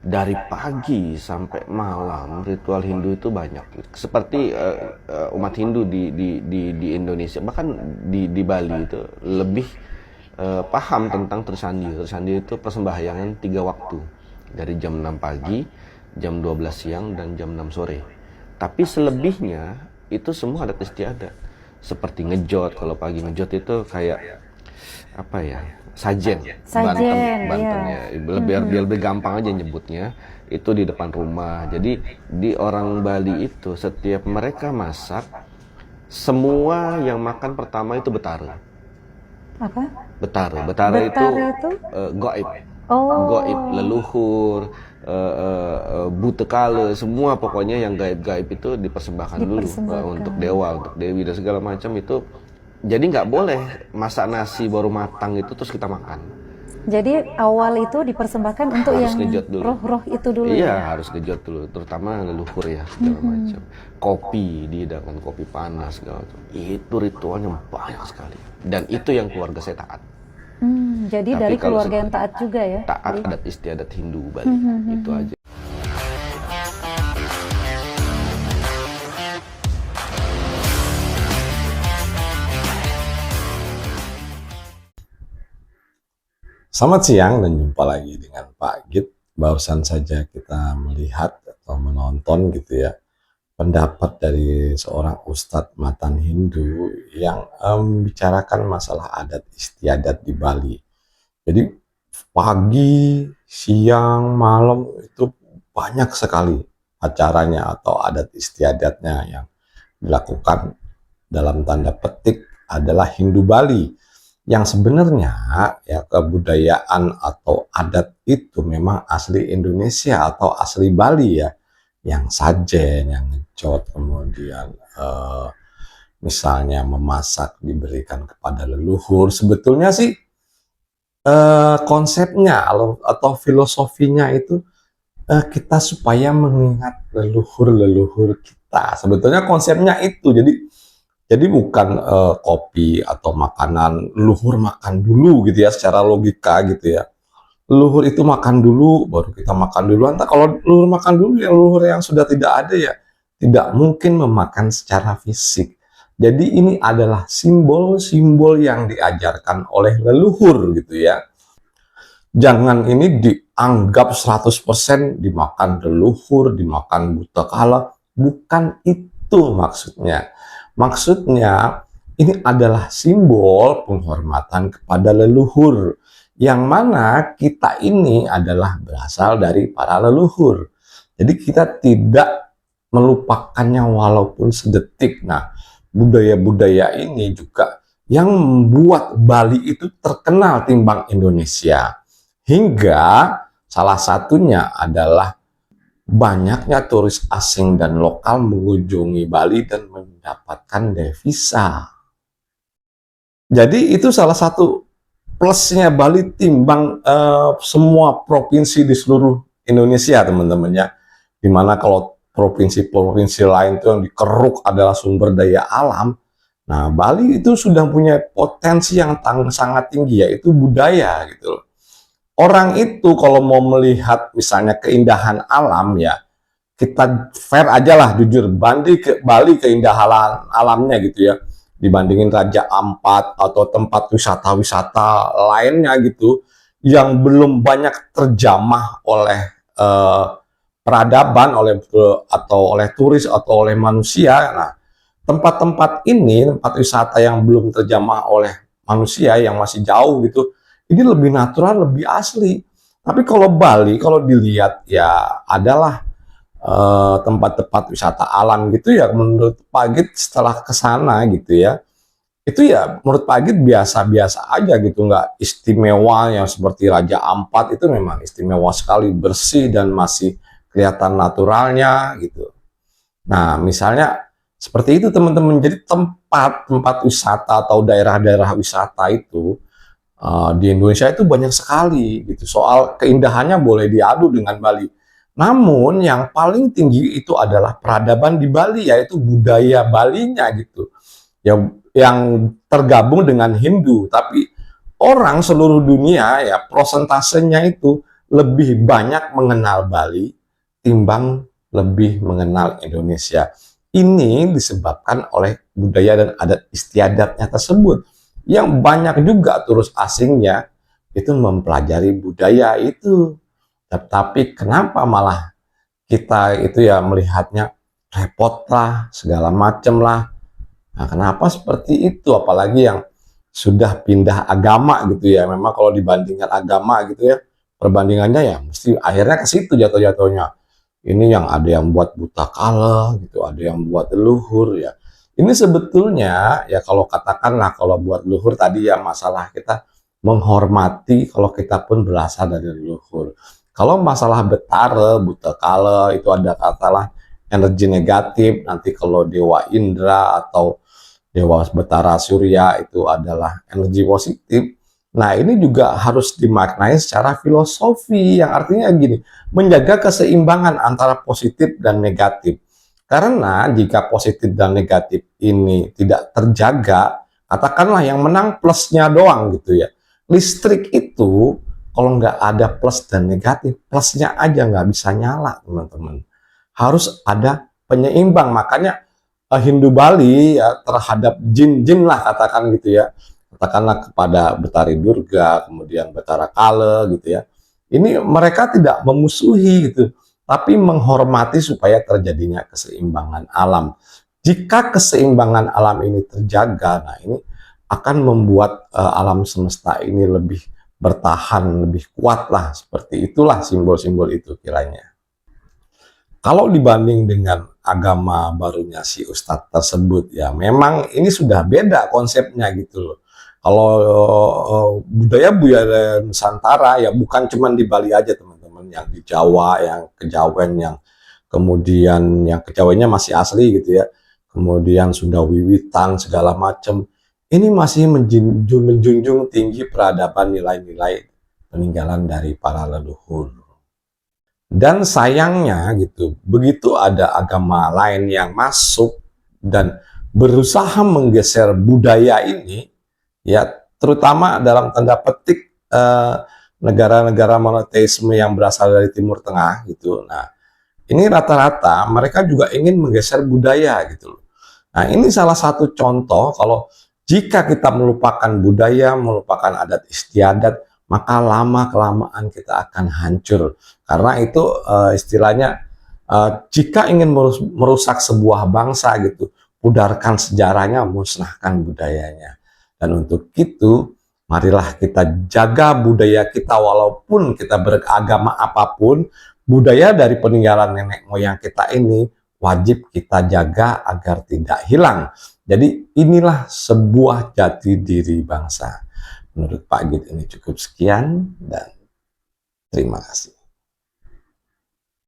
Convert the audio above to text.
dari pagi sampai malam ritual Hindu itu banyak. Seperti umat Hindu di Indonesia, bahkan di Bali itu lebih paham tentang Trisandi. Trisandi itu persembahyangan 3 waktu, dari jam 6 pagi, jam 12 siang, dan jam 6 sore. Tapi selebihnya itu semua adat istiadat. Seperti ngejot, kalau pagi ngejot itu kayak apa ya, sajen, Sajen, Banten ya. ya, biar lebih gampang aja nyebutnya. Itu di depan rumah. Jadi di orang Bali itu setiap mereka masak, semua yang makan pertama itu betara. Apa? Betara itu Betara itu? goib, goib Oh, leluhur, butekale, semua pokoknya yang gaib-gaib itu dipersembahkan dulu untuk dipersembahkan. dewa, untuk dewi dan segala macam itu. Jadi nggak boleh masak nasi baru matang itu terus kita makan. Jadi awal itu dipersembahkan untuk Harus yang ngejot dulu. roh-roh itu dulu Iya, ya. harus ngejot dulu, terutama leluhur ya segala macam. Kopi dihidangkan, kopi panas segala macam. Itu ritualnya banyak sekali. Dan itu yang keluarga saya taat. Jadi Tapi dari kalau keluarga yang taat juga ya. taat adat istiadat Hindu Bali, itu aja. Selamat siang dan jumpa lagi dengan Pak Git. Barusan saja kita melihat atau menonton gitu ya pendapat dari seorang ustadz matan Hindu yang membicarakan masalah adat istiadat di Bali. Jadi pagi, siang, malam itu banyak sekali acaranya atau adat istiadatnya yang dilakukan dalam tanda petik adalah Hindu Bali, yang sebenarnya ya kebudayaan atau adat itu memang asli Indonesia atau asli Bali ya, yang sajen, yang ngejot, kemudian misalnya memasak diberikan kepada leluhur. Sebetulnya sih konsepnya atau filosofinya itu kita supaya mengingat leluhur-leluhur kita. Sebetulnya konsepnya itu. Jadi bukan kopi atau makanan leluhur makan dulu gitu ya, secara logika gitu ya. Leluhur itu makan dulu, baru kita makan dulu. Entah kalau leluhur makan dulu, ya leluhur yang sudah tidak ada ya tidak mungkin memakan secara fisik. Jadi ini adalah simbol-simbol yang diajarkan oleh leluhur gitu ya. Jangan ini dianggap 100% dimakan leluhur, dimakan buta kala. Bukan itu maksudnya. Maksudnya ini adalah simbol penghormatan kepada leluhur, yang mana kita ini adalah berasal dari para leluhur. Jadi kita tidak melupakannya walaupun sedetik. Nah, budaya-budaya ini juga yang membuat Bali itu terkenal timbang Indonesia. Hingga salah satunya adalah banyaknya turis asing dan lokal mengunjungi Bali dan mendapatkan devisa. Jadi itu salah satu plusnya Bali timbang semua provinsi di seluruh Indonesia, teman-teman ya. Dimana kalau provinsi-provinsi lain itu yang dikeruk adalah sumber daya alam. Nah, Bali itu sudah punya potensi yang sangat tinggi, yaitu budaya gitu loh. Orang itu kalau mau melihat misalnya keindahan alam ya, kita fair aja lah, jujur, banding ke Bali keindahan alamnya gitu ya, dibandingin Raja Ampat atau tempat wisata-wisata lainnya gitu, yang belum banyak terjamah oleh eh, peradaban, oleh turis atau oleh manusia. Nah, tempat-tempat ini, tempat wisata yang belum terjamah oleh manusia, yang masih jauh gitu, ini lebih natural, lebih asli. Tapi kalau Bali, kalau dilihat ya adalah tempat-tempat wisata alam gitu ya. Menurut Pak Git setelah ke sana gitu ya, itu ya menurut Pak Git biasa-biasa aja gitu, nggak istimewa yang seperti Raja Ampat. Itu memang istimewa sekali, bersih dan masih kelihatan naturalnya gitu. Nah, misalnya seperti itu teman-teman. Jadi tempat-tempat wisata atau daerah-daerah wisata itu di Indonesia itu banyak sekali gitu. Soal keindahannya boleh diadu dengan Bali. Namun yang paling tinggi itu adalah peradaban di Bali, yaitu budaya Balinya gitu. Yang tergabung dengan Hindu, tapi orang seluruh dunia ya prosentasenya itu lebih banyak mengenal Bali timbang lebih mengenal Indonesia. Ini disebabkan oleh budaya dan adat istiadatnya tersebut. Yang banyak juga turis asingnya itu mempelajari budaya itu. Tetapi kenapa malah kita itu ya melihatnya repot lah, segala macem lah. Nah, kenapa seperti itu? Apalagi yang sudah pindah agama gitu ya. Memang kalau dibandingkan agama gitu ya, perbandingannya ya mesti akhirnya ke situ jatuh-jatuhnya. Ini yang ada yang buat buta kala gitu, ada yang buat leluhur ya. Ini sebetulnya ya kalau katakanlah kalau buat leluhur tadi ya masalah kita menghormati kalau kita pun berasal dari leluhur. Kalau masalah betara, buta kala itu ada katalah energi negatif, nanti kalau Dewa Indra atau Dewa Betara Surya itu adalah energi positif. Nah, ini juga harus dimaknai secara filosofi yang artinya gini, menjaga keseimbangan antara positif dan negatif. Karena jika positif dan negatif ini tidak terjaga, katakanlah yang menang plusnya doang gitu ya. Listrik itu kalau nggak ada plus dan negatif, plusnya aja nggak bisa nyala teman-teman. Harus ada penyeimbang, makanya Hindu Bali ya terhadap jin-jin lah katakan gitu ya, katakanlah kepada Betari Durga, kemudian Betara Kala gitu ya, ini mereka tidak memusuhi gitu, tapi menghormati supaya terjadinya keseimbangan alam. Jika keseimbangan alam ini terjaga, nah ini akan membuat alam semesta ini lebih bertahan, lebih kuat lah, seperti itulah simbol-simbol itu kiranya. Kalau dibanding dengan agama barunya si Ustadz tersebut ya memang ini sudah beda konsepnya gitu loh. Kalau budaya Nusantara ya bukan cuma di Bali aja teman-teman, yang di Jawa, yang Kejawen, yang kemudian yang Kejawennya masih asli gitu ya. Kemudian Sunda Wiwitan segala macam. Ini masih menjunjung tinggi peradaban, nilai-nilai peninggalan dari para leluhur. Dan sayangnya gitu, begitu ada agama lain yang masuk dan berusaha menggeser budaya ini, ya terutama dalam tanda petik negara-negara monoteisme yang berasal dari Timur Tengah gitu. Nah, ini rata-rata mereka juga ingin menggeser budaya gitu. Nah, ini salah satu contoh kalau jika kita melupakan budaya, melupakan adat istiadat, maka lama-kelamaan kita akan hancur. Karena itu istilahnya jika ingin merusak sebuah bangsa gitu, pudarkan sejarahnya, musnahkan budayanya. Dan untuk itu, marilah kita jaga budaya kita walaupun kita beragama apapun, budaya dari peninggalan nenek moyang kita ini wajib kita jaga agar tidak hilang. Jadi inilah sebuah jati diri bangsa. Menurut Pak Gid ini cukup sekian dan terima kasih.